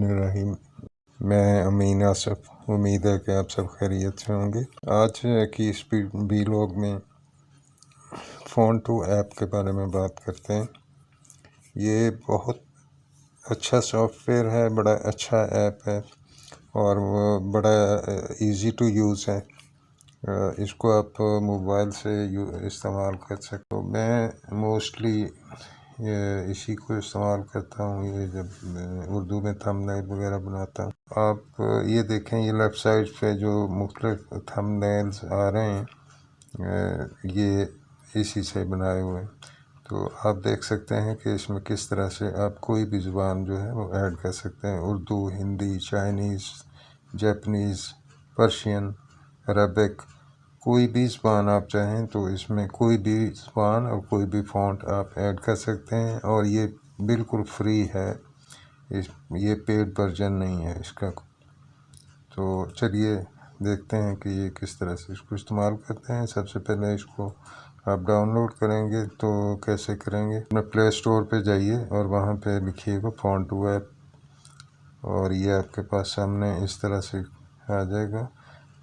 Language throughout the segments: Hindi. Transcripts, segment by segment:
रहीम। मैं अमीन आसफ। उम्मीद है कि आप सब खैरियत से होंगे। आज की इस वीलॉग में फ़ोन टू ऐप के बारे में बात करते हैं। ये बहुत अच्छा सॉफ्टवेयर है, बड़ा अच्छा ऐप है और वो बड़ा इजी टू यूज़ है। इसको आप मोबाइल से इस्तेमाल कर सकते हो। मैं मोस्टली इसी को इस्तेमाल करता हूँ, ये जब उर्दू में थंबनेल वगैरह बनाता हूँ। आप ये देखें, ये लेफ़्ट साइड पे जो मुख्तलिफ थंबनेल्स आ रहे हैं ये इसी से बनाए हुए हैं। तो आप देख सकते हैं कि इसमें किस तरह से आप कोई भी ज़ुबान जो है वो ऐड कर सकते हैं। Urdu, Hindi, Chinese, Japanese, Persian, Arabic, कोई भी ज़ुबान आप चाहें तो इसमें कोई भी ज़ुबान और कोई भी फ़ॉन्ट आप ऐड कर सकते हैं और ये बिल्कुल फ्री है। ये पेड वर्जन नहीं है इसका। तो चलिए देखते हैं कि ये किस तरह से इसको इस्तेमाल करते हैं। सबसे पहले इसको आप डाउनलोड करेंगे तो कैसे करेंगे, अपने प्ले स्टोर पे जाइए और वहाँ पे लिखिएगा फ़ोन टू ऐप और ये आपके पास सामने इस तरह से आ जाएगा।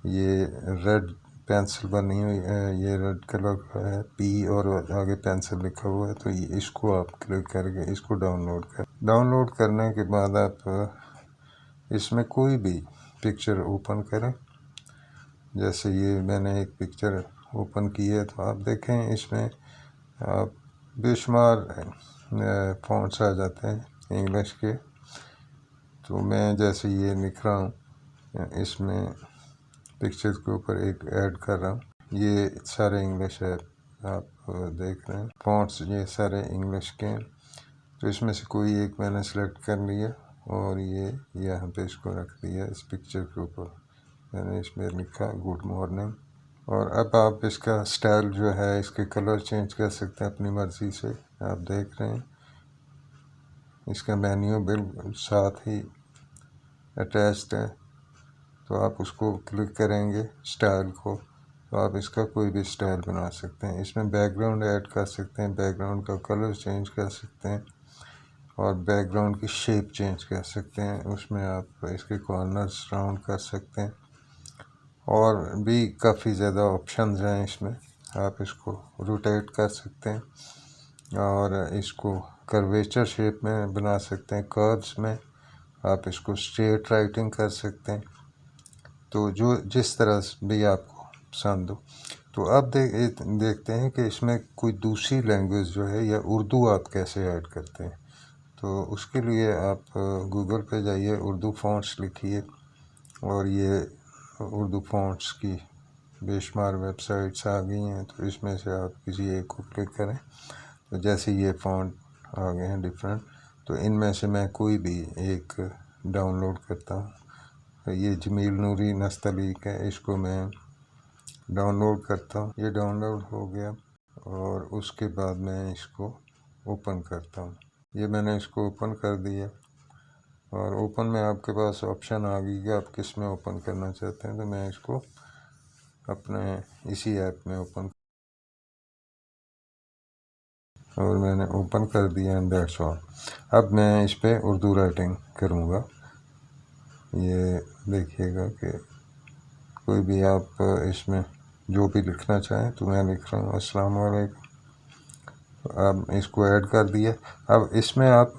ये रेड पेंसिल बनी हुई है, ये रेड कलर का है, पी और आगे पेंसिल लिखा हुआ है। तो इसको आप क्लिक करके इसको डाउनलोड करने के बाद आप इसमें कोई भी पिक्चर ओपन करें। जैसे ये मैंने एक पिक्चर ओपन की है तो आप देखें इसमें आप बेशुमार फ़ॉन्ट्स आ जाते हैं इंग्लिश के। तो मैं जैसे ये लिख रहा हूँ, इसमें पिक्चर्स के ऊपर एक ऐड कर रहा हूँ। ये सारे इंग्लिश है, आप देख रहे हैं फ़ॉन्ट्स ये सारे इंग्लिश के हैं। तो इसमें से कोई एक मैंने सेलेक्ट कर लिया और ये यहाँ पे इसको रख दिया इस पिक्चर के ऊपर। मैंने इसमें लिखा गुड मॉर्निंग। और अब आप इसका स्टाइल जो है, इसके कलर चेंज कर सकते हैं अपनी मर्ज़ी से। आप देख रहे हैं इसका मेन्यू बिल्कुल साथ ही अटैच्ड है। तो आप उसको क्लिक करेंगे स्टाइल को, तो आप इसका कोई भी स्टाइल बना सकते हैं। इसमें बैकग्राउंड ऐड कर सकते हैं, बैकग्राउंड का कलर चेंज कर सकते हैं और बैकग्राउंड की शेप चेंज कर सकते हैं। उसमें आप इसके कॉर्नर्स राउंड कर सकते हैं और भी काफ़ी ज़्यादा ऑप्शंस हैं इसमें। आप इसको रोटेट कर सकते हैं और इसको कर्वेचर शेप में बना सकते हैं, कर्व्स में। आप इसको स्ट्रेट राइटिंग कर सकते हैं। तो जो जिस तरह भी आपको पसंद हो। तो अब देखते हैं कि इसमें कोई दूसरी लैंग्वेज जो है या उर्दू आप कैसे ऐड करते हैं। तो उसके लिए आप गूगल पे जाइए, उर्दू फ़ॉन्ट्स लिखिए और ये उर्दू फ़ॉन्ट्स की बेशुमार वेबसाइट्स आ गई हैं। तो इसमें से आप किसी एक को क्लिक करें। तो जैसे ये फ़ॉन्ट आ गए हैं डिफरेंट, तो इनमें से मैं कोई भी एक डाउनलोड करता हूँ। ये जमील नूरी नस्तलीक है, इसको मैं डाउनलोड करता हूँ। ये डाउनलोड हो गया और उसके बाद मैं इसको ओपन करता हूँ। ये मैंने इसको ओपन कर दिया और ओपन में आपके पास ऑप्शन आ गई कि आप किस में ओपन करना चाहते हैं। तो मैं इसको अपने इसी ऐप में ओपन और मैंने ओपन कर दिया एंड दैट्स ऑल। अब मैं इस पर उर्दू राइटिंग करूँगा। ये देखिएगा कि कोई भी आप इसमें जो भी लिखना चाहें, तो मैं लिख रहा हूँ अस्सलाम वालेकुम। अब इसको ऐड कर दिया। अब इसमें आप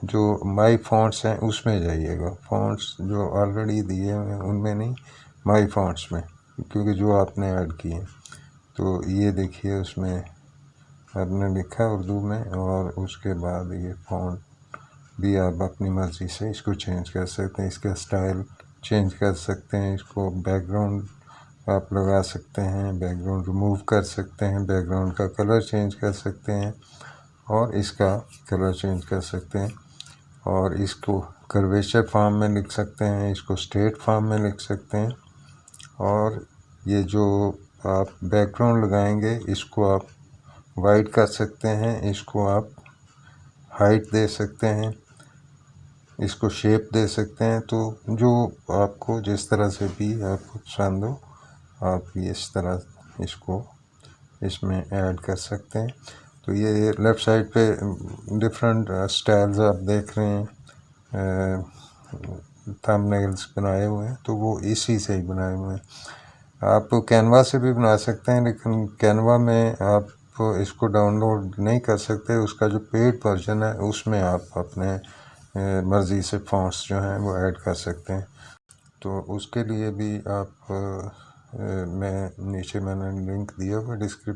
जो माई फ़ॉन्ट्स हैं उसमें जाइएगा। फ़ॉन्ट्स जो ऑलरेडी दिए हुए हैं उनमें नहीं, माई फ़ॉन्ट्स में, क्योंकि जो आपने ऐड किए। तो ये देखिए उसमें आपने लिखा उर्दू में और उसके बाद ये फ़ॉन्ट भी आप अपनी मर्ज़ी से इसको चेंज कर सकते हैं। इसका स्टाइल चेंज कर सकते हैं। इसको बैकग्राउंड आप लगा सकते हैं, बैकग्राउंड रिमूव कर सकते हैं, बैकग्राउंड का कलर चेंज कर सकते हैं और इसका कलर चेंज कर सकते हैं और इसको कर्वेचर फॉर्म में लिख सकते हैं, इसको स्ट्रेट फॉर्म में लिख सकते हैं। और ये जो आप बैकग्राउंड लगाएंगे इसको आप वाइट कर सकते हैं, इसको आप हाइट दे सकते हैं, इसको शेप दे सकते हैं। तो जो आपको जिस तरह से भी आपको पसंद हो, आप इस तरह इसको इसमें ऐड कर सकते हैं। तो ये लेफ़्ट साइड पे डिफरेंट स्टाइल्स आप देख रहे हैं। थंबनेल्स बनाए हुए हैं, तो वो इसी से ही बनाए हुए हैं। आप कैनवा से भी बना सकते हैं, लेकिन कैनवा में आप इसको डाउनलोड नहीं कर सकते। उसका जो पेड वर्जन है उसमें आप अपने मर्ज़ी से फ़ॉन्ट्स जो हैं वो ऐड कर सकते हैं। तो उसके लिए भी आप मैं नीचे मैंने लिंक दिया हुआ डिस्क्रिप्शन